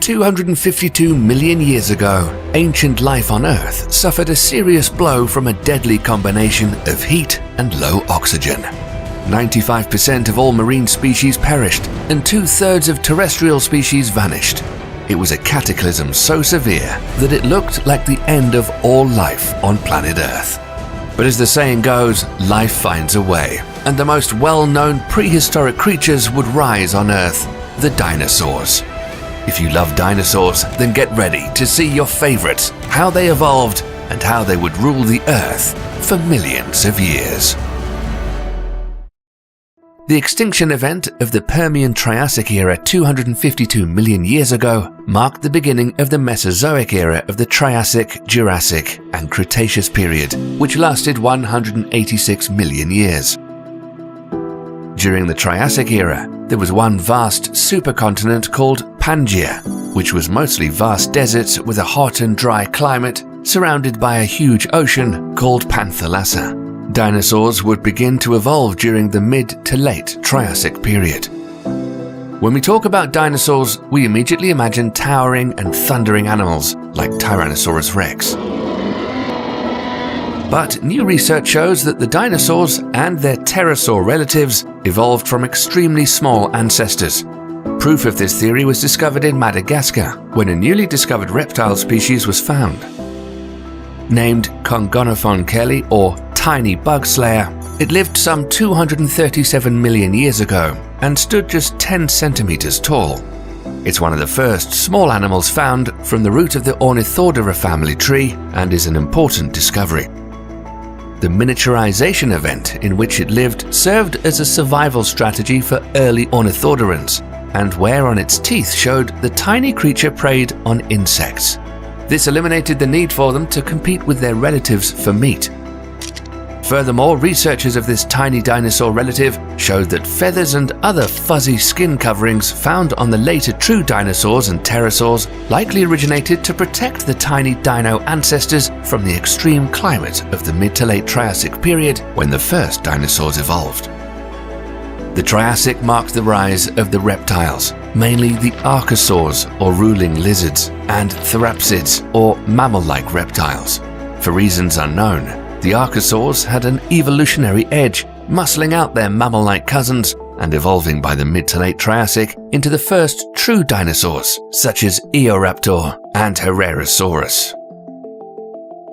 252 million years ago, ancient life on Earth suffered a serious blow from a deadly combination of heat and low oxygen. 95% of all marine species perished, and 2/3 of terrestrial species vanished. It was a cataclysm so severe that it looked like the end of all life on planet Earth. But as the saying goes, life finds a way, and the most well-known prehistoric creatures would rise on Earth, the dinosaurs. If you love dinosaurs, then get ready to see your favorites, how they evolved, and how they would rule the Earth for millions of years. The extinction event of the Permian-Triassic era 252 million years ago marked the beginning of the Mesozoic era of the Triassic, Jurassic, and Cretaceous period, which lasted 186 million years. During the Triassic era, there was one vast supercontinent called Pangaea, which was mostly vast deserts with a hot and dry climate surrounded by a huge ocean called Panthalassa. Dinosaurs would begin to evolve during the mid to late Triassic period. When we talk about dinosaurs, we immediately imagine towering and thundering animals like Tyrannosaurus rex. But new research shows that the dinosaurs and their pterosaur relatives evolved from extremely small ancestors. Proof of this theory was discovered in Madagascar, when a newly discovered reptile species was found. Named Congonophone kelly, or tiny bug slayer, it lived some 237 million years ago and stood just 10 centimeters tall. It's one of the first small animals found from the root of the Ornithodora family tree and is an important discovery. The miniaturization event in which it lived served as a survival strategy for early ornithodorans, and wear on its teeth showed the tiny creature preyed on insects. This eliminated the need for them to compete with their relatives for meat. Furthermore, researchers of this tiny dinosaur relative showed that feathers and other fuzzy skin coverings found on the later true dinosaurs and pterosaurs likely originated to protect the tiny dino ancestors from the extreme climate of the mid to late Triassic period when the first dinosaurs evolved. The Triassic marked the rise of the reptiles, mainly the archosaurs or ruling lizards, and therapsids or mammal-like reptiles. For reasons unknown, the archosaurs had an evolutionary edge, muscling out their mammal-like cousins and evolving by the mid to late Triassic into the first true dinosaurs, such as Eoraptor and Herrerasaurus.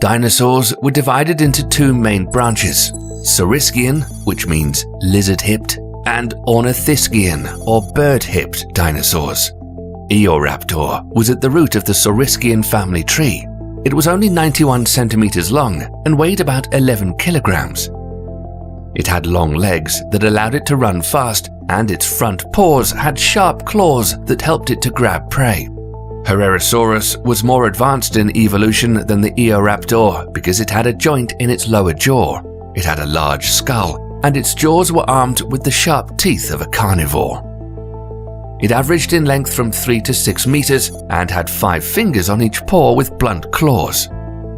Dinosaurs were divided into two main branches: Saurischian, which means lizard-hipped, and Ornithischian, or bird-hipped dinosaurs. Eoraptor was at the root of the Saurischian family tree. It was only 91 centimeters long and weighed about 11 kilograms. It had long legs that allowed it to run fast, and its front paws had sharp claws that helped it to grab prey. Herrerasaurus was more advanced in evolution than the Eoraptor because it had a joint in its lower jaw. It had a large skull, and its jaws were armed with the sharp teeth of a carnivore. It averaged in length from 3 to 6 meters and had 5 fingers on each paw with blunt claws.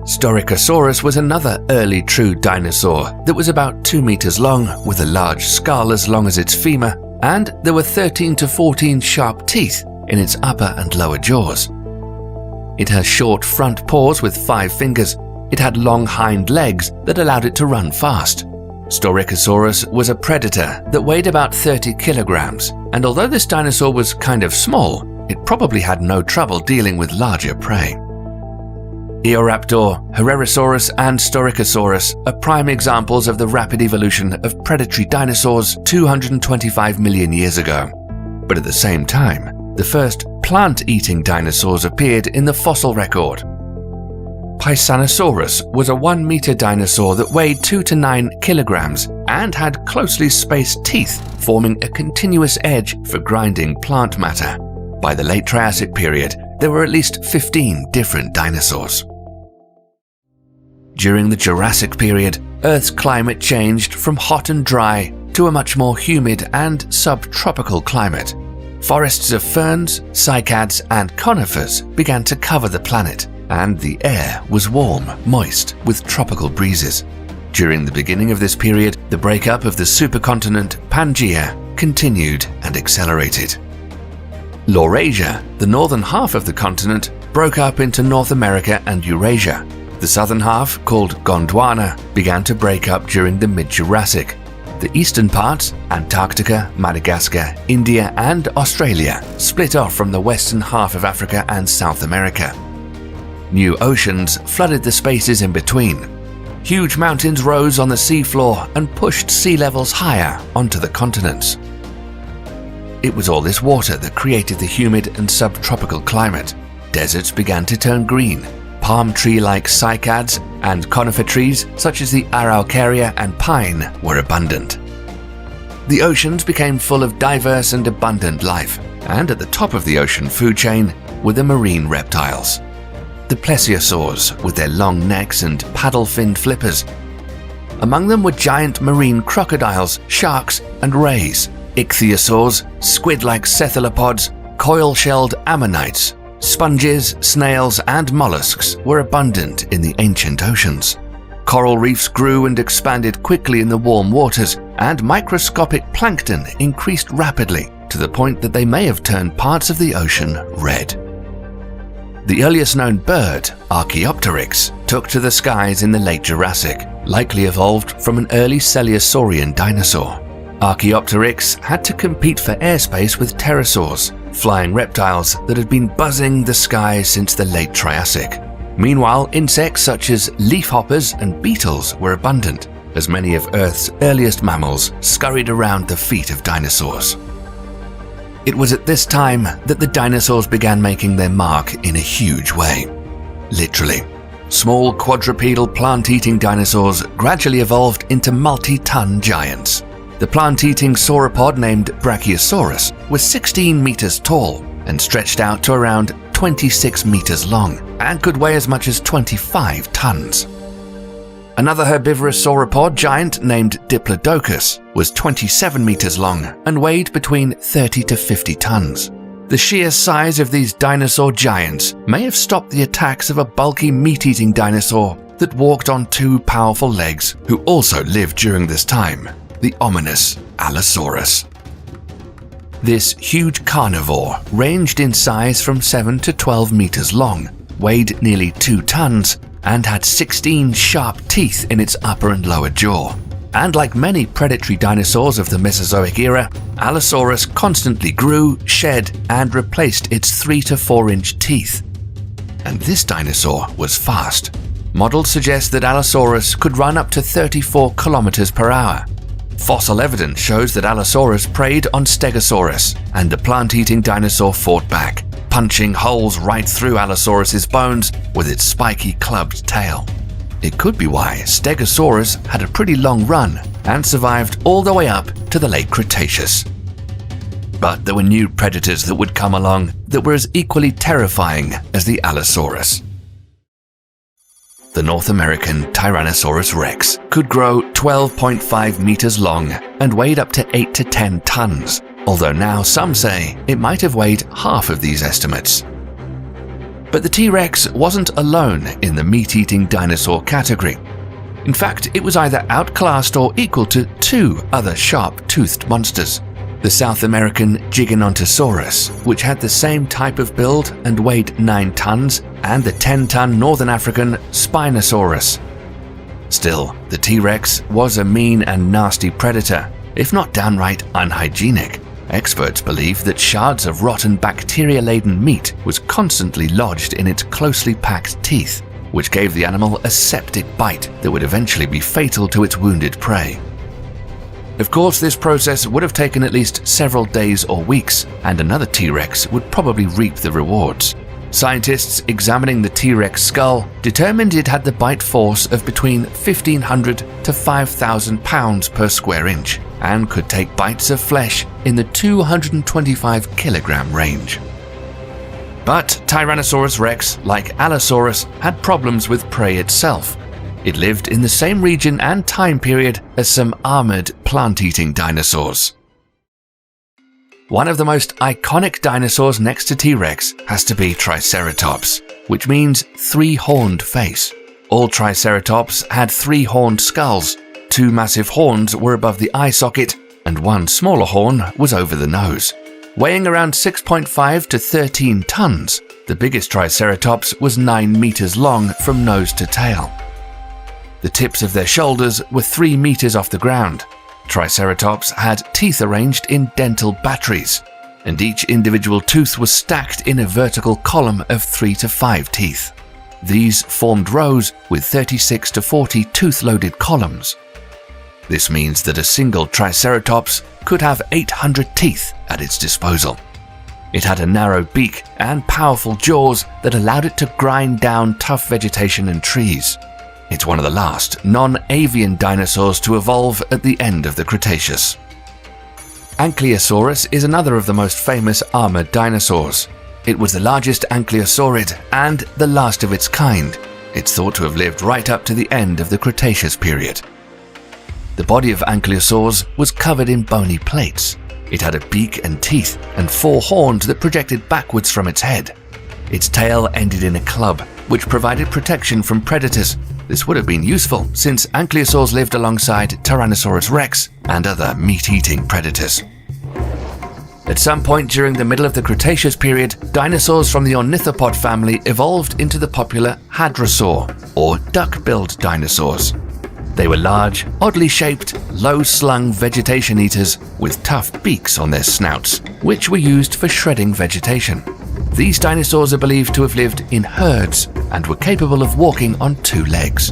Styracosaurus was another early true dinosaur that was about 2 meters long with a large skull as long as its femur, and there were 13 to 14 sharp teeth in its upper and lower jaws. It has short front paws with 5 fingers. It had long hind legs that allowed it to run fast. Styracosaurus was a predator that weighed about 30 kilograms, and although this dinosaur was kind of small, it probably had no trouble dealing with larger prey. Eoraptor, Herrerasaurus, and Styracosaurus are prime examples of the rapid evolution of predatory dinosaurs 225 million years ago. But at the same time, the first plant-eating dinosaurs appeared in the fossil record. Pisanosaurus was a 1-meter dinosaur that weighed 2 to 9 kilograms and had closely spaced teeth forming a continuous edge for grinding plant matter. By the late Triassic period, there were at least 15 different dinosaurs. During the Jurassic period, Earth's climate changed from hot and dry to a much more humid and subtropical climate. Forests of ferns, cycads, and conifers began to cover the planet, and the air was warm, moist, with tropical breezes. During the beginning of this period, the breakup of the supercontinent Pangaea continued and accelerated. Laurasia, the northern half of the continent, broke up into North America and Eurasia. The southern half, called Gondwana, began to break up during the mid-Jurassic. The eastern parts, Antarctica, Madagascar, India and Australia, split off from the western half of Africa and South America. New oceans flooded the spaces in between. Huge mountains rose on the seafloor and pushed sea levels higher onto the continents. It was all this water that created the humid and subtropical climate. Deserts began to turn green. Palm tree-like cycads and conifer trees such as the araucaria and pine were abundant. The oceans became full of diverse and abundant life, and at the top of the ocean food chain were the marine reptiles. The plesiosaurs with their long necks and paddle-finned flippers. Among them were giant marine crocodiles, sharks and rays, ichthyosaurs, squid-like cephalopods, coil-shelled ammonites. Sponges, snails and mollusks were abundant in the ancient oceans. Coral reefs grew and expanded quickly in the warm waters, and microscopic plankton increased rapidly to the point that they may have turned parts of the ocean red. The earliest known bird, Archaeopteryx, took to the skies in the late Jurassic, likely evolved from an early Coelosaurian dinosaur. Archaeopteryx had to compete for airspace with pterosaurs, flying reptiles that had been buzzing the sky since the late Triassic. Meanwhile, insects such as leafhoppers and beetles were abundant, as many of Earth's earliest mammals scurried around the feet of dinosaurs. It was at this time that the dinosaurs began making their mark in a huge way. Literally. Small quadrupedal plant-eating dinosaurs gradually evolved into multi-ton giants. The plant-eating sauropod named Brachiosaurus was 16 meters tall and stretched out to around 26 meters long and could weigh as much as 25 tons. Another herbivorous sauropod giant named Diplodocus was 27 meters long and weighed between 30 to 50 tons. The sheer size of these dinosaur giants may have stopped the attacks of a bulky meat-eating dinosaur that walked on two powerful legs who also lived during this time, the ominous Allosaurus. This huge carnivore ranged in size from 7 to 12 meters long, weighed nearly 2 tons, and had 16 sharp teeth in its upper and lower jaw. And like many predatory dinosaurs of the Mesozoic era, Allosaurus constantly grew, shed, and replaced its 3 to 4 inch teeth. And this dinosaur was fast. Models suggest that Allosaurus could run up to 34 kilometers per hour. Fossil evidence shows that Allosaurus preyed on Stegosaurus, and the plant-eating dinosaur fought back, punching holes right through Allosaurus's bones with its spiky clubbed tail. It could be why Stegosaurus had a pretty long run and survived all the way up to the late Cretaceous. But there were new predators that would come along that were as equally terrifying as the Allosaurus. The North American Tyrannosaurus rex could grow 12.5 meters long and weighed up to 8 to 10 tons, although now some say it might have weighed half of these estimates. But the T-Rex wasn't alone in the meat-eating dinosaur category. In fact, it was either outclassed or equal to two other sharp-toothed monsters. The South American Gigantosauros, which had the same type of build and weighed 9 tons, and the 10-ton Northern African Spinosaurus. Still, the T-Rex was a mean and nasty predator, if not downright unhygienic. Experts believe that shards of rotten bacteria-laden meat was constantly lodged in its closely packed teeth, which gave the animal a septic bite that would eventually be fatal to its wounded prey. Of course, this process would have taken at least several days or weeks, and another T-Rex would probably reap the rewards. Scientists examining the T-Rex skull determined it had the bite force of between 1,500 to 5,000 pounds per square inch, and could take bites of flesh in the 225 kilogram range. But Tyrannosaurus rex, like Allosaurus, had problems with prey itself. It lived in the same region and time period as some armored plant-eating dinosaurs. One of the most iconic dinosaurs next to T-Rex has to be Triceratops, which means three-horned face. All Triceratops had three-horned skulls. 2 massive horns were above the eye socket, and one smaller horn was over the nose. Weighing around 6.5 to 13 tons, the biggest Triceratops was 9 meters long from nose to tail. The tips of their shoulders were 3 meters off the ground. Triceratops had teeth arranged in dental batteries, and each individual tooth was stacked in a vertical column of 3 to 5 teeth. These formed rows with 36 to 40 tooth-loaded columns. This means that a single Triceratops could have 800 teeth at its disposal. It had a narrow beak and powerful jaws that allowed it to grind down tough vegetation and trees. It's one of the last non-avian dinosaurs to evolve at the end of the Cretaceous. Ankylosaurus is another of the most famous armored dinosaurs. It was the largest ankylosauride and the last of its kind. It's thought to have lived right up to the end of the Cretaceous period. The body of ankylosaurs was covered in bony plates. It had a beak and teeth and 4 horns that projected backwards from its head. Its tail ended in a club, which provided protection from predators. This would have been useful since ankylosaurs lived alongside Tyrannosaurus rex and other meat-eating predators. At some point during the middle of the Cretaceous period, dinosaurs from the ornithopod family evolved into the popular hadrosaur, or duck-billed dinosaurs. They were large, oddly shaped, low-slung vegetation eaters with tough beaks on their snouts, which were used for shredding vegetation. These dinosaurs are believed to have lived in herds and were capable of walking on 2 legs.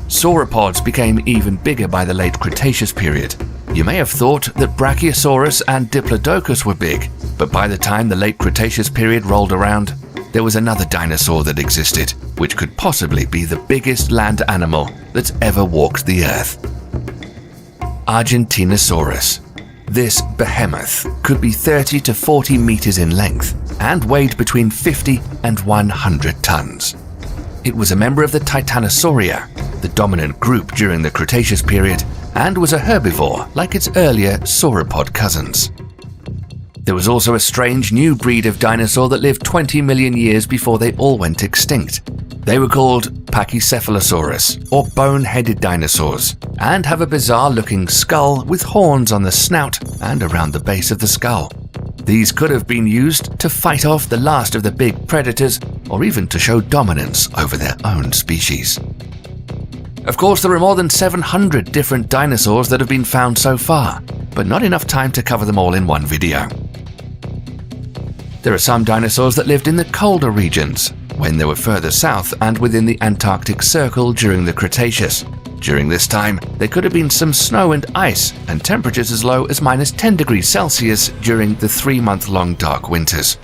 Sauropods became even bigger by the late Cretaceous period. You may have thought that Brachiosaurus and Diplodocus were big, but by the time the late Cretaceous period rolled around, there was another dinosaur that existed, which could possibly be the biggest land animal that's ever walked the Earth. Argentinosaurus. This behemoth could be 30 to 40 meters in length and weighed between 50 and 100 tons. It was a member of the Titanosauria, the dominant group during the Cretaceous period, and was a herbivore like its earlier sauropod cousins. There was also a strange new breed of dinosaur that lived 20 million years before they all went extinct. They were called Pachycephalosaurus, or bone-headed dinosaurs, and have a bizarre-looking skull with horns on the snout and around the base of the skull. These could have been used to fight off the last of the big predators, or even to show dominance over their own species. Of course, there are more than 700 different dinosaurs that have been found so far, but not enough time to cover them all in one video. There are some dinosaurs that lived in the colder regions, when they were further south and within the Antarctic Circle during the Cretaceous. During this time, there could have been some snow and ice, and temperatures as low as -10 degrees Celsius during the 3-month-long dark winters.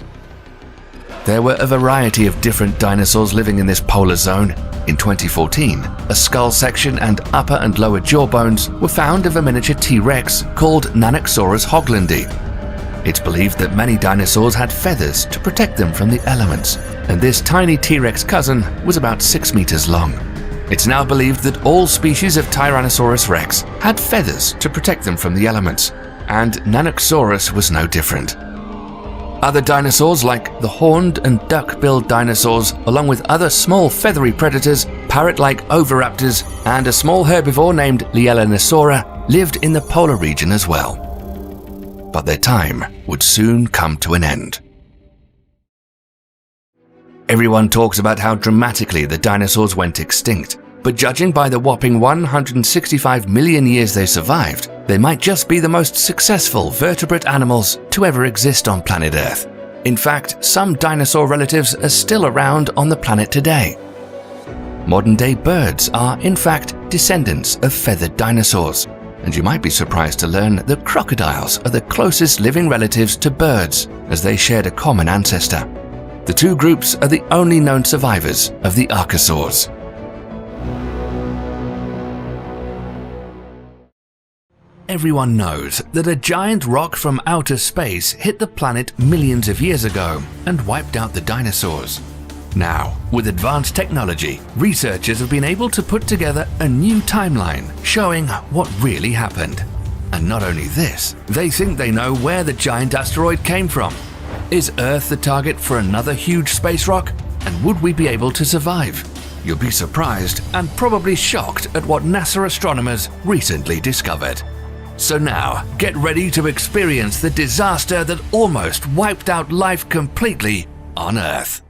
There were a variety of different dinosaurs living in this polar zone. In 2014, a skull section and upper and lower jaw bones were found of a miniature T-Rex called Nanoxaurus hoglandi. It's believed that many dinosaurs had feathers to protect them from the elements, and this tiny T-Rex cousin was about 6 meters long. It's now believed that all species of Tyrannosaurus rex had feathers to protect them from the elements, and Nanoxaurus was no different. Other dinosaurs like the horned and duck-billed dinosaurs, along with other small feathery predators, parrot-like oviraptors, and a small herbivore named Lielanosaura lived in the polar region as well. But their time would soon come to an end. Everyone talks about how dramatically the dinosaurs went extinct, but judging by the whopping 165 million years they survived, they might just be the most successful vertebrate animals to ever exist on planet Earth. In fact, some dinosaur relatives are still around on the planet today. Modern-day birds are, in fact, descendants of feathered dinosaurs, and you might be surprised to learn that crocodiles are the closest living relatives to birds, as they shared a common ancestor. The two groups are the only known survivors of the archosaurs. Everyone knows that a giant rock from outer space hit the planet millions of years ago and wiped out the dinosaurs. Now, with advanced technology, researchers have been able to put together a new timeline showing what really happened. And not only this, they think they know where the giant asteroid came from. Is Earth the target for another huge space rock? And would we be able to survive? You'll be surprised and probably shocked at what NASA astronomers recently discovered. So now, get ready to experience the disaster that almost wiped out life completely on Earth.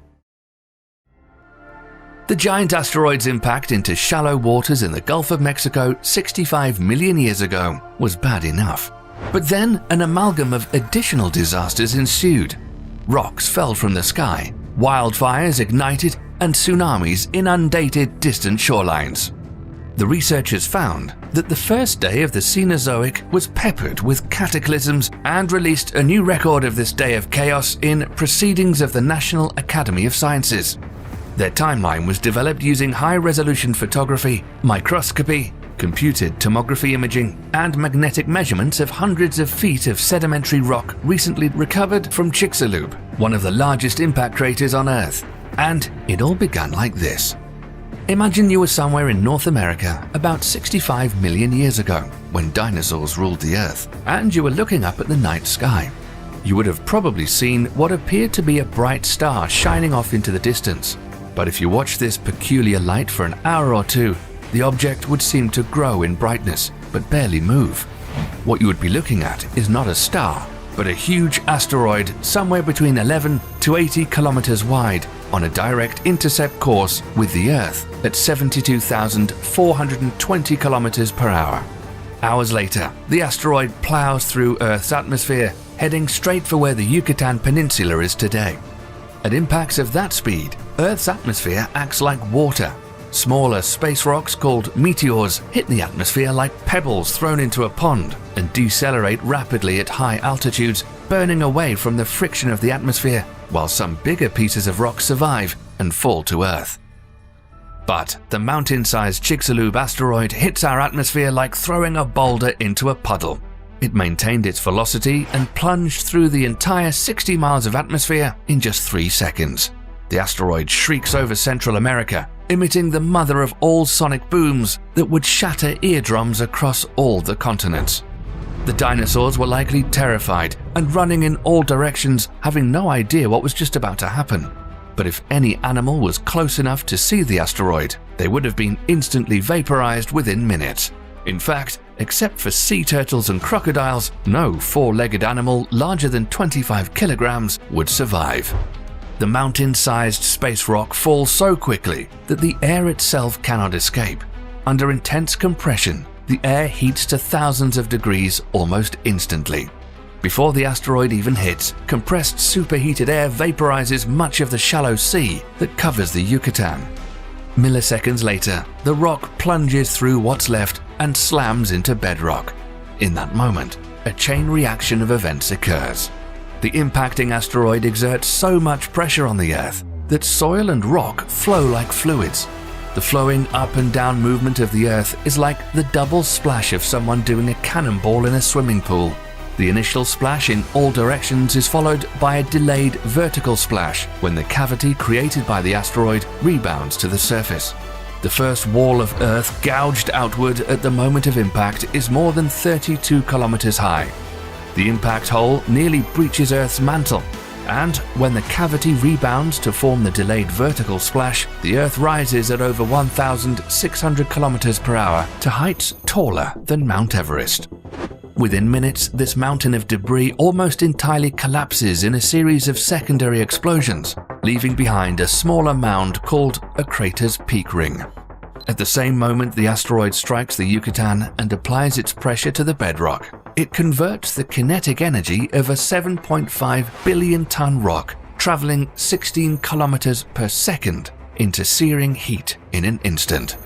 The giant asteroid's impact into shallow waters in the Gulf of Mexico 65 million years ago was bad enough. But then an amalgam of additional disasters ensued. Rocks fell from the sky, wildfires ignited, and tsunamis inundated distant shorelines. The researchers found that the first day of the Cenozoic was peppered with cataclysms and released a new record of this day of chaos in Proceedings of the National Academy of Sciences. Their timeline was developed using high-resolution photography, microscopy, computed tomography imaging, and magnetic measurements of hundreds of feet of sedimentary rock recently recovered from Chicxulub, one of the largest impact craters on Earth. And it all began like this. Imagine you were somewhere in North America about 65 million years ago, when dinosaurs ruled the Earth, and you were looking up at the night sky. You would have probably seen what appeared to be a bright star shining off into the distance. But if you watched this peculiar light for an hour or two, the object would seem to grow in brightness, but barely move. What you would be looking at is not a star, but a huge asteroid somewhere between 11 to 80 kilometers wide, on a direct intercept course with the Earth at 72,420 kilometers per hour. Hours later, the asteroid plows through Earth's atmosphere, heading straight for where the Yucatan Peninsula is today. At impacts of that speed, Earth's atmosphere acts like water. Smaller space rocks called meteors hit the atmosphere like pebbles thrown into a pond and decelerate rapidly at high altitudes, burning away from the friction of the atmosphere, while some bigger pieces of rock survive and fall to Earth. But the mountain-sized Chicxulub asteroid hits our atmosphere like throwing a boulder into a puddle. It maintained its velocity and plunged through the entire 60 miles of atmosphere in just 3 seconds. The asteroid shrieks over Central America, emitting the mother of all sonic booms that would shatter eardrums across all the continents. The dinosaurs were likely terrified and running in all directions, having no idea what was just about to happen. But if any animal was close enough to see the asteroid, they would have been instantly vaporized within minutes. In fact, except for sea turtles and crocodiles, no four-legged animal larger than 25 kilograms would survive. The mountain-sized space rock falls so quickly that the air itself cannot escape. Under intense compression, the air heats to thousands of degrees almost instantly. Before the asteroid even hits, compressed superheated air vaporizes much of the shallow sea that covers the Yucatan. Milliseconds later, the rock plunges through what's left and slams into bedrock. In that moment, a chain reaction of events occurs. The impacting asteroid exerts so much pressure on the Earth that soil and rock flow like fluids. The flowing up and down movement of the Earth is like the double splash of someone doing a cannonball in a swimming pool. The initial splash in all directions is followed by a delayed vertical splash when the cavity created by the asteroid rebounds to the surface. The first wall of Earth gouged outward at the moment of impact is more than 32 kilometers high. The impact hole nearly breaches Earth's mantle, and when the cavity rebounds to form the delayed vertical splash, the Earth rises at over 1,600 kilometers per hour to heights taller than Mount Everest. Within minutes, this mountain of debris almost entirely collapses in a series of secondary explosions, leaving behind a smaller mound called a crater's peak ring. At the same moment the asteroid strikes the Yucatan and applies its pressure to the bedrock, it converts the kinetic energy of a 7.5 billion-ton rock traveling 16 kilometers per second into searing heat in an instant.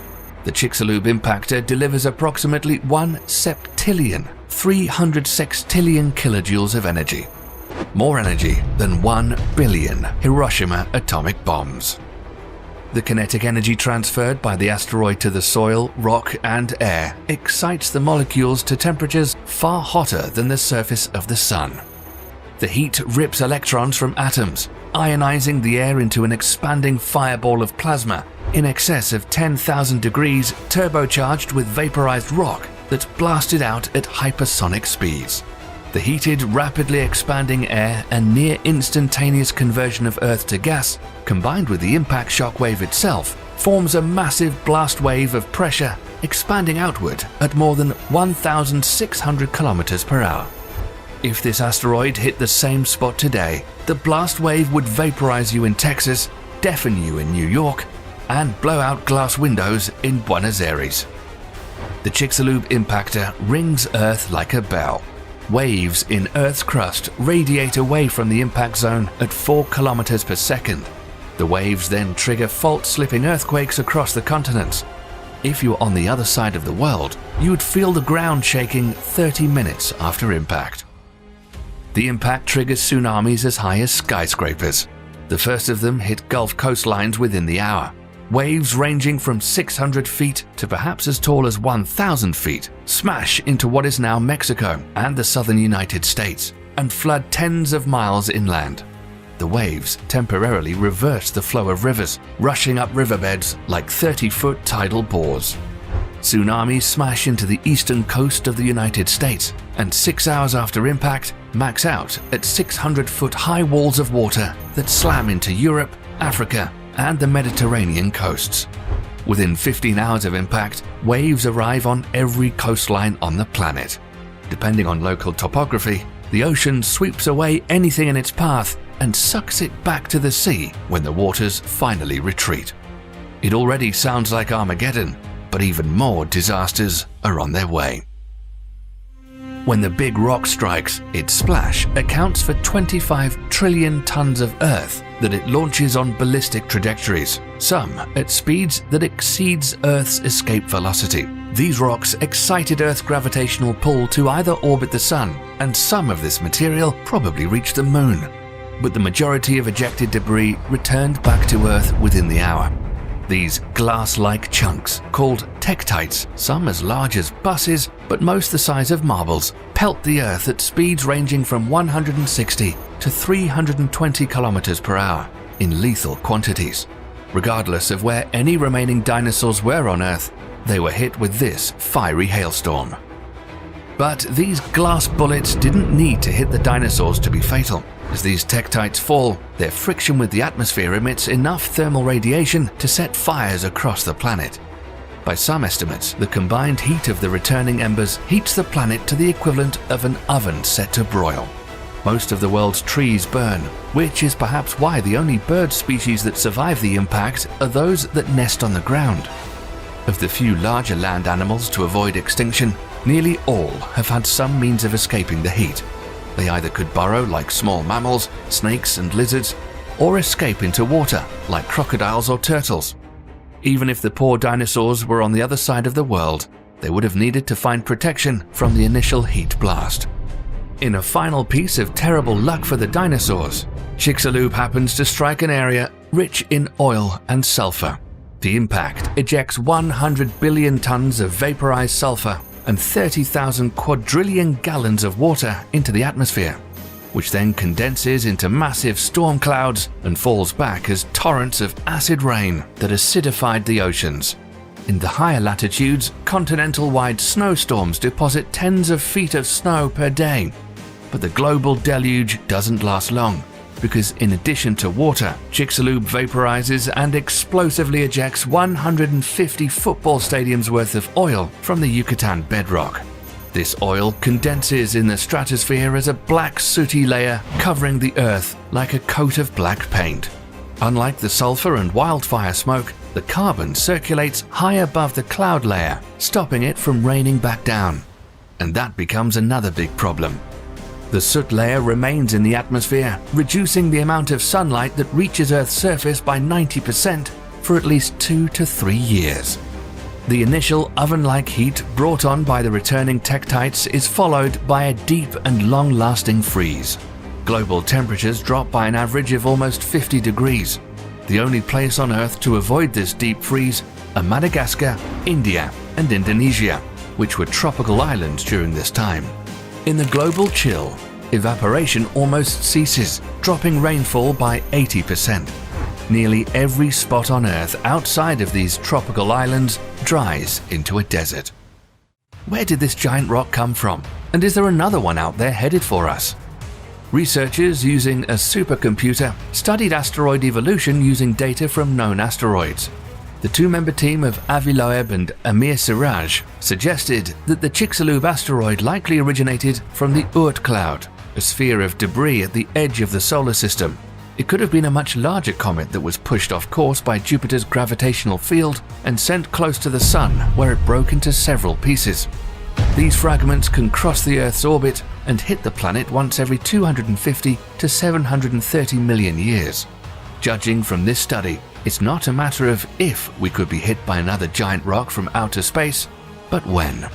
The Chicxulub impactor delivers approximately 1 septillion, 300 sextillion kilojoules of energy. More energy than 1 billion Hiroshima atomic bombs. The kinetic energy transferred by the asteroid to the soil, rock, and air excites the molecules to temperatures far hotter than the surface of the sun. The heat rips electrons from atoms, ionizing the air into an expanding fireball of plasma in excess of 10,000 degrees, turbocharged with vaporized rock that's blasted out at hypersonic speeds. The heated, rapidly expanding air and near instantaneous conversion of Earth to gas, combined with the impact shock wave itself, forms a massive blast wave of pressure expanding outward at more than 1,600 kilometers per hour. If this asteroid hit the same spot today, the blast wave would vaporize you in Texas, deafen you in New York, and blow out glass windows in Buenos Aires. The Chicxulub impactor rings Earth like a bell. Waves in Earth's crust radiate away from the impact zone at 4 kilometers per second. The waves then trigger fault-slipping earthquakes across the continents. If you were on the other side of the world, you would feel the ground shaking 30 minutes after impact. The impact triggers tsunamis as high as skyscrapers. The first of them hit Gulf coastlines within the hour. Waves ranging from 600 feet to perhaps as tall as 1,000 feet smash into what is now Mexico and the southern United States and flood tens of miles inland. The waves temporarily reverse the flow of rivers, rushing up riverbeds like 30-foot tidal bores. Tsunamis smash into the eastern coast of the United States and 6 hours after impact max out at 600-foot high walls of water that slam into Europe, Africa, and the Mediterranean coasts. Within 15 hours of impact, waves arrive on every coastline on the planet. Depending on local topography, the ocean sweeps away anything in its path and sucks it back to the sea when the waters finally retreat. It already sounds like Armageddon, but even more disasters are on their way. When the big rock strikes, its splash accounts for 25 trillion tons of Earth that it launches on ballistic trajectories, some at speeds that exceeds Earth's escape velocity. These rocks excited Earth's gravitational pull to either orbit the Sun, and some of this material probably reached the Moon. But the majority of ejected debris returned back to Earth within the hour. These glass-like chunks, called tektites, some as large as buses, but most the size of marbles, pelt the Earth at speeds ranging from 160 to 320 kilometers per hour in lethal quantities. Regardless of where any remaining dinosaurs were on Earth, they were hit with this fiery hailstorm. But these glass bullets didn't need to hit the dinosaurs to be fatal. As these tektites fall, their friction with the atmosphere emits enough thermal radiation to set fires across the planet. By some estimates, the combined heat of the returning embers heats the planet to the equivalent of an oven set to broil. Most of the world's trees burn, which is perhaps why the only bird species that survive the impact are those that nest on the ground. Of the few larger land animals to avoid extinction, nearly all have had some means of escaping the heat. They either could burrow like small mammals, snakes and lizards, or escape into water like crocodiles or turtles. Even if the poor dinosaurs were on the other side of the world, they would have needed to find protection from the initial heat blast. In a final piece of terrible luck for the dinosaurs, Chicxulub happens to strike an area rich in oil and sulfur. The impact ejects 100 billion tons of vaporized sulfur and 30,000 quadrillion gallons of water into the atmosphere, which then condenses into massive storm clouds and falls back as torrents of acid rain that acidified the oceans. In the higher latitudes, continental-wide snowstorms deposit tens of feet of snow per day. But the global deluge doesn't last long, because in addition to water, Chicxulub vaporizes and explosively ejects 150 football stadiums worth of oil from the Yucatan bedrock. This oil condenses in the stratosphere as a black sooty layer covering the Earth like a coat of black paint. Unlike the sulfur and wildfire smoke, the carbon circulates high above the cloud layer, stopping it from raining back down. And that becomes another big problem. The soot layer remains in the atmosphere, reducing the amount of sunlight that reaches Earth's surface by 90% for at least 2 to 3 years. The initial oven-like heat brought on by the returning tektites is followed by a deep and long-lasting freeze. Global temperatures drop by an average of almost 50 degrees. The only place on Earth to avoid this deep freeze are Madagascar, India, and Indonesia, which were tropical islands during this time. In the global chill, evaporation almost ceases, dropping rainfall by 80%. Nearly every spot on Earth outside of these tropical islands dries into a desert. Where did this giant rock come from? And is there another one out there headed for us? Researchers using a supercomputer studied asteroid evolution using data from known asteroids. The two-member team of Avi Loeb and Amir Siraj suggested that the Chicxulub asteroid likely originated from the Oort cloud, a sphere of debris at the edge of the solar system. It could have been a much larger comet that was pushed off course by Jupiter's gravitational field and sent close to the Sun, where it broke into several pieces. These fragments can cross the Earth's orbit and hit the planet once every 250 to 730 million years. Judging from this study, it's not a matter of if we could be hit by another giant rock from outer space, but when.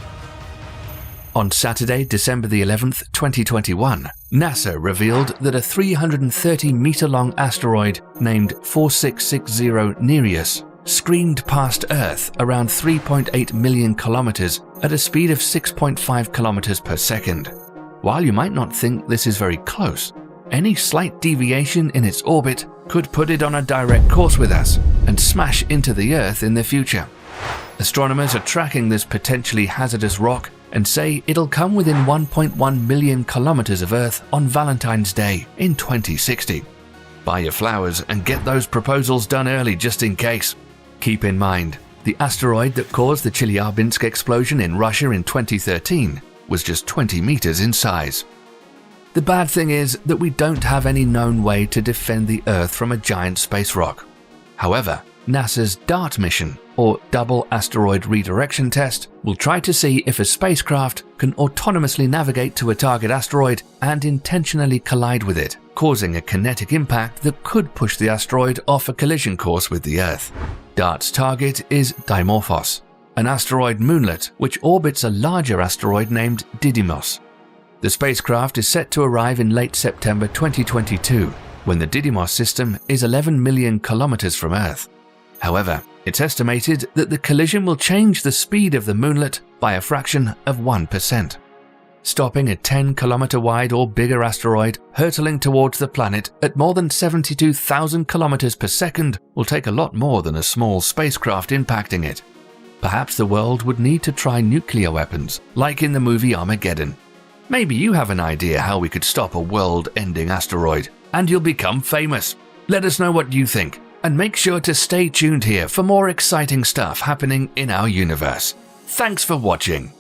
On Saturday, December the 11th, 2021, NASA revealed that a 330-meter-long asteroid named 4660 Nereus screamed past Earth around 3.8 million kilometers at a speed of 6.5 kilometers per second. While you might not think this is very close, any slight deviation in its orbit could put it on a direct course with us and smash into the Earth in the future. Astronomers are tracking this potentially hazardous rock and say it'll come within 1.1 million kilometers of Earth on Valentine's Day in 2060. Buy your flowers and get those proposals done early just in case. Keep in mind, the asteroid that caused the Chelyabinsk explosion in Russia in 2013 was just 20 meters in size. The bad thing is that we don't have any known way to defend the Earth from a giant space rock. However, NASA's DART mission, or Double Asteroid Redirection Test, will try to see if a spacecraft can autonomously navigate to a target asteroid and intentionally collide with it, causing a kinetic impact that could push the asteroid off a collision course with the Earth. DART's target is Dimorphos, an asteroid moonlet which orbits a larger asteroid named Didymos. The spacecraft is set to arrive in late September 2022, when the Didymos system is 11 million kilometers from Earth. However, it's estimated that the collision will change the speed of the moonlet by a fraction of 1%. Stopping a 10-kilometer wide or bigger asteroid hurtling towards the planet at more than 72,000 kilometers per second will take a lot more than a small spacecraft impacting it. Perhaps the world would need to try nuclear weapons, like in the movie Armageddon. Maybe you have an idea how we could stop a world-ending asteroid, and you'll become famous. Let us know what you think, and make sure to stay tuned here for more exciting stuff happening in our universe. Thanks for watching.